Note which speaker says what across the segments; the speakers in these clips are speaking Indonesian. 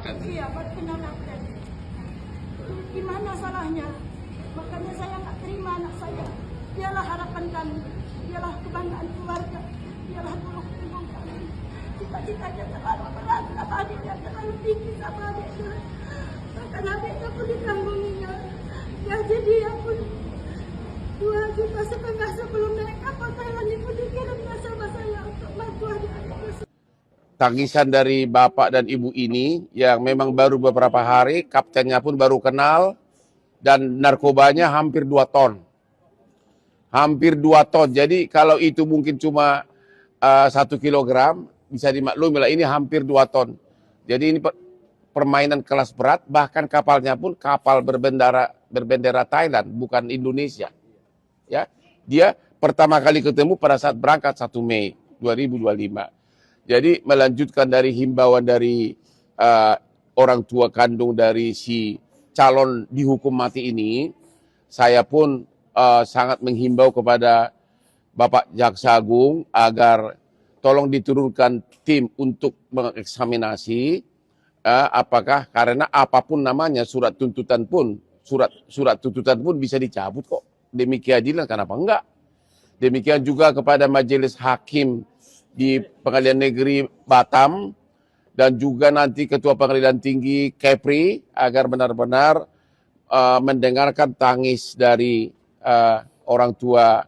Speaker 1: Iya, baru kenal kapten. Gimana salahnya? Makanya saya nggak terima anak saya. Dialah harapan kami, dialah kebanggaan keluarga, dialah tulang punggung kami. Cita-citanya terlalu berat sama adiknya, terlalu tinggi sama adiknya. Bahkan adiknya pun ditanggunginya. Gaji dia pun 2,5 juta sebelum naik kapal Thailand itu dikirimnya sama saya untuk bantu adik-adiknya.
Speaker 2: Tangisan dari bapak dan ibu ini yang memang baru beberapa hari, kaptennya pun baru kenal, dan narkobanya hampir 2 ton. Hampir 2 ton. Jadi kalau itu mungkin cuma 1 kilogram, bisa dimaklumi lah ini hampir 2 ton. Jadi ini permainan kelas berat, bahkan kapalnya pun kapal berbendera Thailand, bukan Indonesia. Ya, dia pertama kali ketemu pada saat berangkat 1 Mei 2025. Jadi melanjutkan dari himbauan dari orang tua kandung dari si calon dihukum mati ini, saya pun sangat menghimbau kepada Bapak Jaksa Agung agar tolong diturunkan tim untuk mengeksaminasi apakah, karena apapun namanya surat tuntutan pun bisa dicabut kok demi keadilan, kenapa enggak? Demikian juga kepada Majelis Hakim di Pengadilan Negeri Batam dan juga nanti Ketua Pengadilan Tinggi Kepri agar benar-benar mendengarkan tangis dari orang tua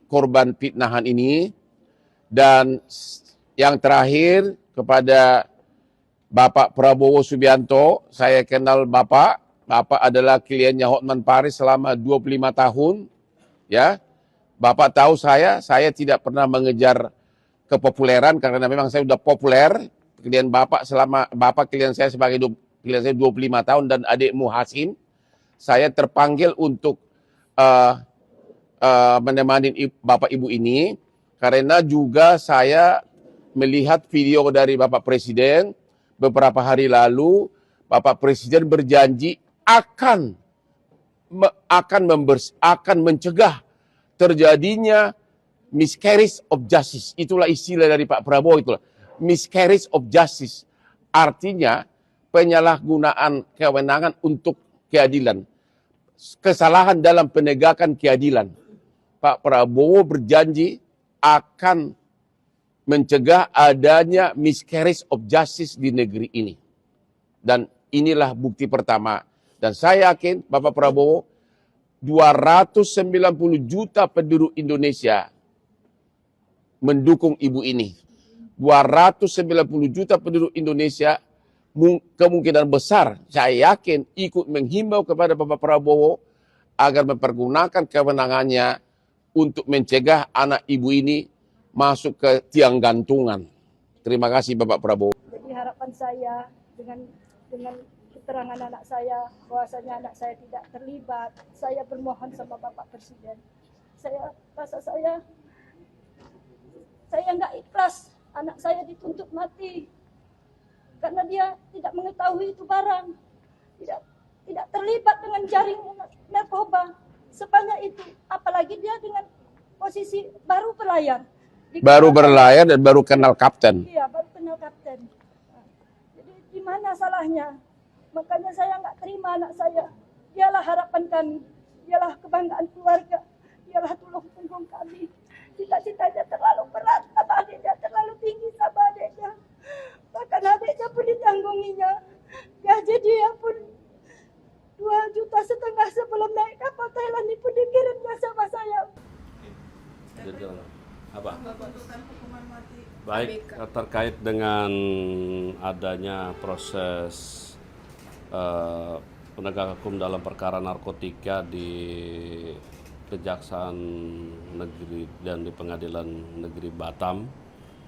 Speaker 2: korban fitnahan ini. Dan yang terakhir kepada Bapak Prabowo Subianto, saya kenal Bapak adalah kliennya Hotman Paris selama 25 tahun, ya. Bapak tahu saya tidak pernah mengejar kepopuleran karena memang saya sudah populer. Klien Bapak klien saya sebagai klien saya 25 tahun dan adikmu Hasim, saya terpanggil untuk menemani Bapak Ibu ini karena juga saya melihat video dari Bapak Presiden beberapa hari lalu. Bapak Presiden berjanji akan mencegah terjadinya miscarriage of justice. Itulah istilah dari Pak Prabowo, itulah miscarriage of justice. Artinya penyalahgunaan kewenangan untuk keadilan. Kesalahan dalam penegakan keadilan. Pak Prabowo berjanji akan mencegah adanya miscarriage of justice di negeri ini. Dan inilah bukti pertama. Dan saya yakin Bapak Prabowo, 290 juta penduduk Indonesia mendukung ibu ini. 290 juta penduduk Indonesia kemungkinan besar, saya yakin, ikut menghimbau kepada Bapak Prabowo agar mempergunakan kewenangannya untuk mencegah anak ibu ini masuk ke tiang gantungan. Terima kasih Bapak Prabowo.
Speaker 1: Jadi harapan saya dengan keterangan anak saya bahwasanya anak saya tidak terlibat, saya bermohon sama Bapak Presiden. Saya nggak ikhlas anak saya dituntut mati karena dia tidak mengetahui itu barang, tidak terlibat dengan jaring narkoba sebanyak itu, apalagi dia dengan posisi baru berlayar.
Speaker 2: Baru berlayar dan baru kenal kapten.
Speaker 1: Iya, baru kenal kapten. Jadi gimana salahnya? Makanya saya nggak terima anak saya. Dialah harapan kami, dialah kebanggaan keluarga, dialah tulang punggung kami. Cita-citanya terlalu berat sama adiknya, terlalu tinggi sama adiknya. Bahkan adiknya pun ditanggunginya. Gaji dia pun 2,5 juta sebelum naik kapal Thailand itu dikirimnya sama saya.
Speaker 3: Apa? Baik, terkait dengan adanya proses penegak hukum dalam perkara narkotika di Kejaksaan Negeri dan di Pengadilan Negeri Batam,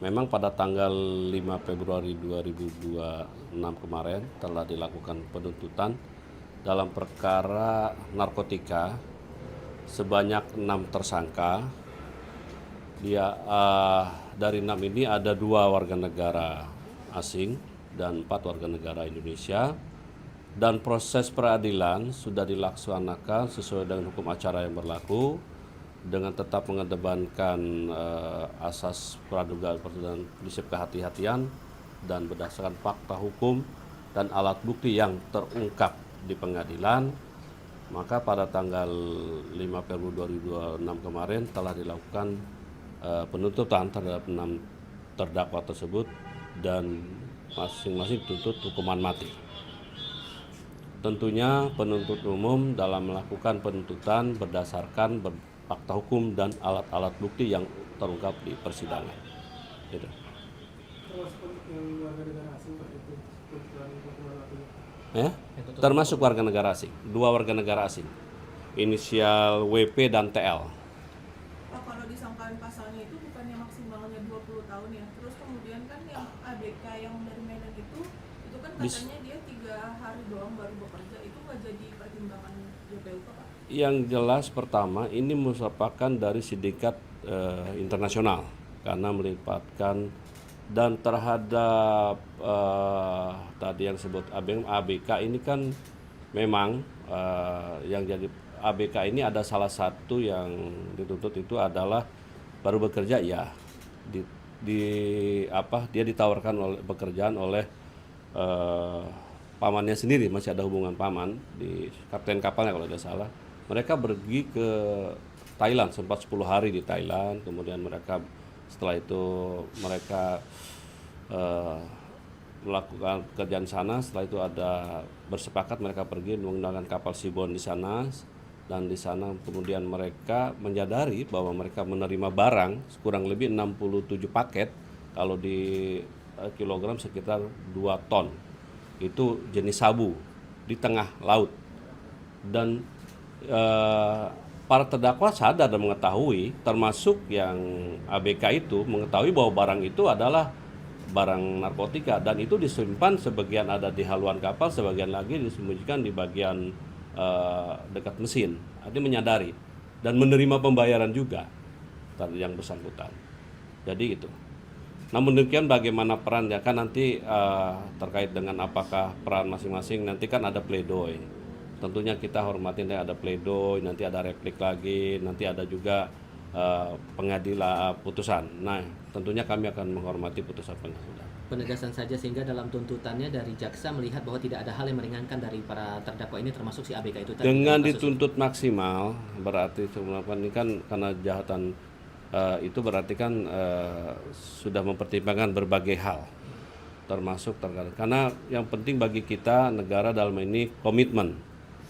Speaker 3: memang pada tanggal 5 Februari 2026 kemarin telah dilakukan penuntutan dalam perkara narkotika sebanyak 6 tersangka. Dari 6 ini ada 2 warga negara asing dan 4 warga negara Indonesia. Dan proses peradilan sudah dilaksanakan sesuai dengan hukum acara yang berlaku dengan tetap mengedepankan asas praduga dan prinsip kehati-hatian dan berdasarkan fakta hukum dan alat bukti yang terungkap di pengadilan, maka pada tanggal 5 Februari 2026 kemarin telah dilakukan penuntutan terhadap 6 terdakwa tersebut dan masing-masing dituntut hukuman mati. Tentunya penuntut umum dalam melakukan penuntutan berdasarkan fakta hukum dan alat-alat bukti yang terungkap di persidangan. Gitu. Ya, termasuk warga negara asing, 2 warga negara asing, inisial WP dan TL.
Speaker 4: Kalau disangkakan pasalnya itu bukannya maksimalnya 20 tahun ya, terus kemudian kan yang ABK yang dari Medan itu kan katanya dia 3 hari doang baru bekerja, itu nggak jadi pertimbangan JPU Pak? Yang
Speaker 3: jelas pertama ini merupakan dari sindikat internasional karena melibatkan dan terhadap tadi yang disebut ABK ini kan memang yang jadi ABK ini ada salah satu yang dituntut itu adalah baru bekerja ya dia ditawarkan oleh pekerjaan oleh pamannya sendiri, masih ada hubungan paman di kapten kapalnya kalau tidak salah. Mereka pergi ke Thailand, sempat 10 hari di Thailand, kemudian mereka setelah itu mereka melakukan pekerjaan sana. Setelah itu ada bersepakat mereka pergi menggunakan kapal Seabourn di sana, dan di sana kemudian mereka menyadari bahwa mereka menerima barang kurang lebih 67 paket, kalau di kilogram sekitar 2 ton, itu jenis sabu di tengah laut. Dan para terdakwa sadar dan mengetahui, termasuk yang ABK itu mengetahui bahwa barang itu adalah barang narkotika, dan itu disimpan sebagian ada di haluan kapal, sebagian lagi disembunyikan di bagian dekat mesin. Artinya menyadari dan menerima pembayaran juga dari yang bersangkutan. Jadi itu. Namun demikian bagaimana perannya kan nanti terkait dengan apakah peran masing-masing, nanti kan ada pledoi. Tentunya kita hormatin ada pledoi, nanti ada replik lagi, nanti ada juga pengadilan putusan. Nah, tentunya kami akan menghormati putusan pengadilan.
Speaker 5: Penegasan saja sehingga dalam tuntutannya dari jaksa melihat bahwa tidak ada hal yang meringankan dari para terdakwa ini, termasuk si ABK itu tadi.
Speaker 3: Dengan dituntut maksimal berarti ini kan karena kejahatan itu berarti kan sudah mempertimbangkan berbagai hal, termasuk karena yang penting bagi kita negara dalam ini komitmen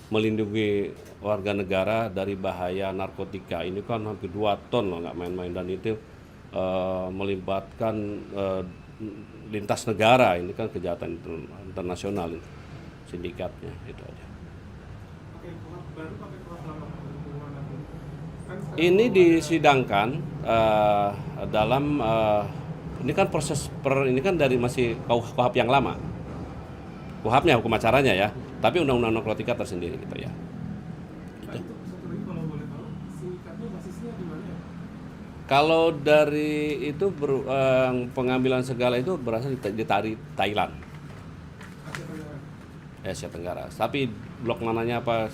Speaker 3: melindungi warga negara dari bahaya narkotika. Ini kan hampir 2 ton loh, nggak main-main, dan itu melibatkan lintas negara. Ini kan kejahatan internasional sindikatnya, itu aja. Ini disidangkan dalam ini kan proses ini kan dari masih KUHP yang lama. KUHP-nya hukum acaranya ya, tapi undang-undang narkotika tersendiri gitu ya. Gitu. Kalau dari itu pengambilan segala itu berasal dari Thailand, Asia Tenggara. Tapi blok mananya apa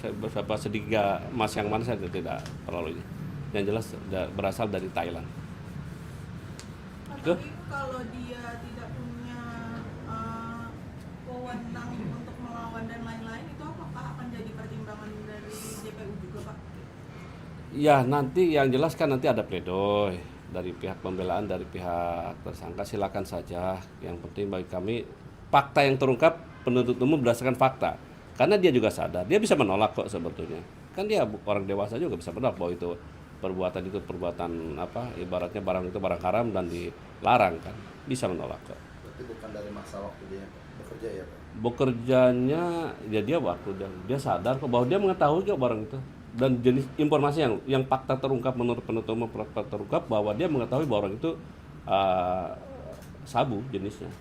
Speaker 3: sedikit emas yang mana saya tidak terlalu ini. Yang jelas berasal dari Thailand.
Speaker 4: Tapi kalau dia tidak punya wewenang untuk melawan dan lain-lain, itu apakah akan jadi pertimbangan dari JPU juga Pak?
Speaker 3: Ya nanti yang jelas kan nanti ada pledoi dari pihak pembelaan, dari pihak tersangka, silakan saja. Yang penting bagi kami fakta yang terungkap, penuntut umum berdasarkan fakta. Karena dia juga sadar, dia bisa menolak kok sebetulnya. Kan dia orang dewasa juga bisa menolak bahwa itu perbuatan ibaratnya barang itu barang haram dan dilarang, kan bisa menolak kok.
Speaker 6: Berarti bukan dari masa waktu dia bekerja ya Pak?
Speaker 3: Bekerjanya ya dia waktu dia sadar kok bahwa dia mengetahui kok barang itu, dan jenis informasi yang fakta terungkap menurut penuntut umum, fakta terungkap bahwa dia mengetahui bahwa orang itu sabu jenisnya,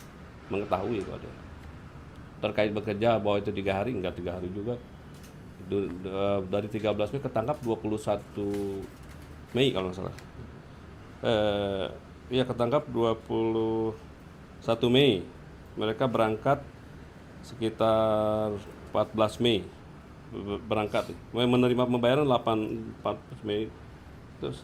Speaker 3: mengetahui kok dia. Terkait bekerja bahwa itu 3 hari, enggak 3 hari juga. Dari 13 Mei ketangkap 21 Mei kalau nggak salah. Iya ketangkap 21 Mei. Mereka berangkat sekitar 14 Mei. Berangkat. Menerima pembayaran 14 Mei. Terus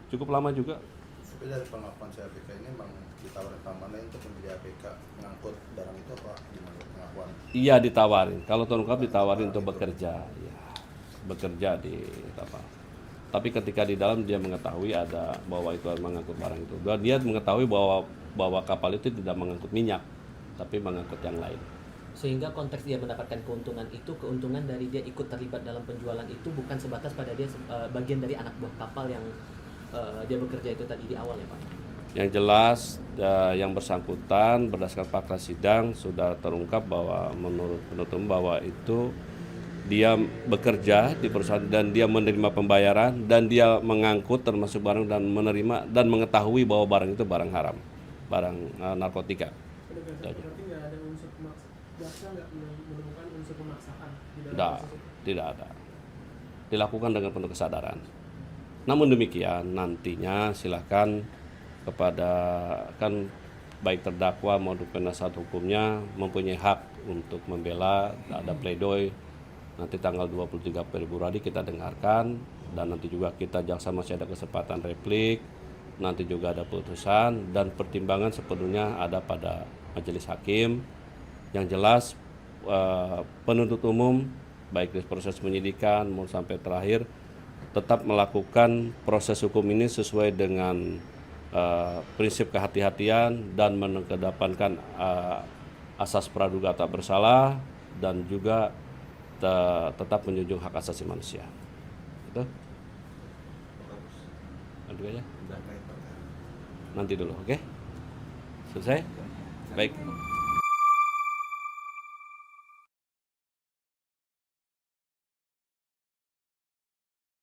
Speaker 3: cukup lama juga.
Speaker 6: Tapi dari pengakuan CABK ini memang ditawarin keamanan untuk menjadi ABK ngangkut barang itu apa gimana pengakuan?
Speaker 3: Iya ditawarin. Kalau terungkap ditawarin untuk bekerja, ya, bekerja di kapal. Tapi ketika di dalam dia mengetahui ada bahwa itu mengangkut barang itu. Dan dia mengetahui bahwa kapal itu tidak mengangkut minyak, tapi mengangkut yang lain.
Speaker 5: Sehingga konteks dia mendapatkan keuntungan itu, keuntungan dari dia ikut terlibat dalam penjualan itu bukan sebatas pada dia bagian dari anak buah kapal yang dia bekerja itu tadi di awal ya Pak.
Speaker 3: Yang jelas yang bersangkutan berdasarkan fakta sidang sudah terungkap bahwa menurut penuntut umum bahwa itu dia bekerja di perusahaan dan dia menerima pembayaran dan dia mengangkut termasuk barang dan menerima dan mengetahui bahwa barang itu barang haram, barang narkotika.
Speaker 7: Berarti nggak ada unsur pemaksaan, jaksa nggak menemukan unsur pemaksaan di dalam
Speaker 3: Tidak,
Speaker 7: proses itu?
Speaker 3: tidak ada. Dilakukan dengan penuh kesadaran. Namun demikian nantinya silakan kepada kan baik terdakwa maupun penasihat hukumnya mempunyai hak untuk membela, ada pledoi. Nanti tanggal 23 Februari kita dengarkan dan nanti juga kita jaksa masih ada kesempatan replik, nanti juga ada putusan dan pertimbangan sepenuhnya ada pada majelis hakim. Yang jelas penuntut umum baik di proses penyidikan maupun sampai terakhir tetap melakukan proses hukum ini sesuai dengan prinsip kehati-hatian dan mengedepankan asas praduga tak bersalah dan juga tetap menjunjung hak asasi manusia. Itu? Nanti aja. Nanti dulu, oke? Selesai? Baik.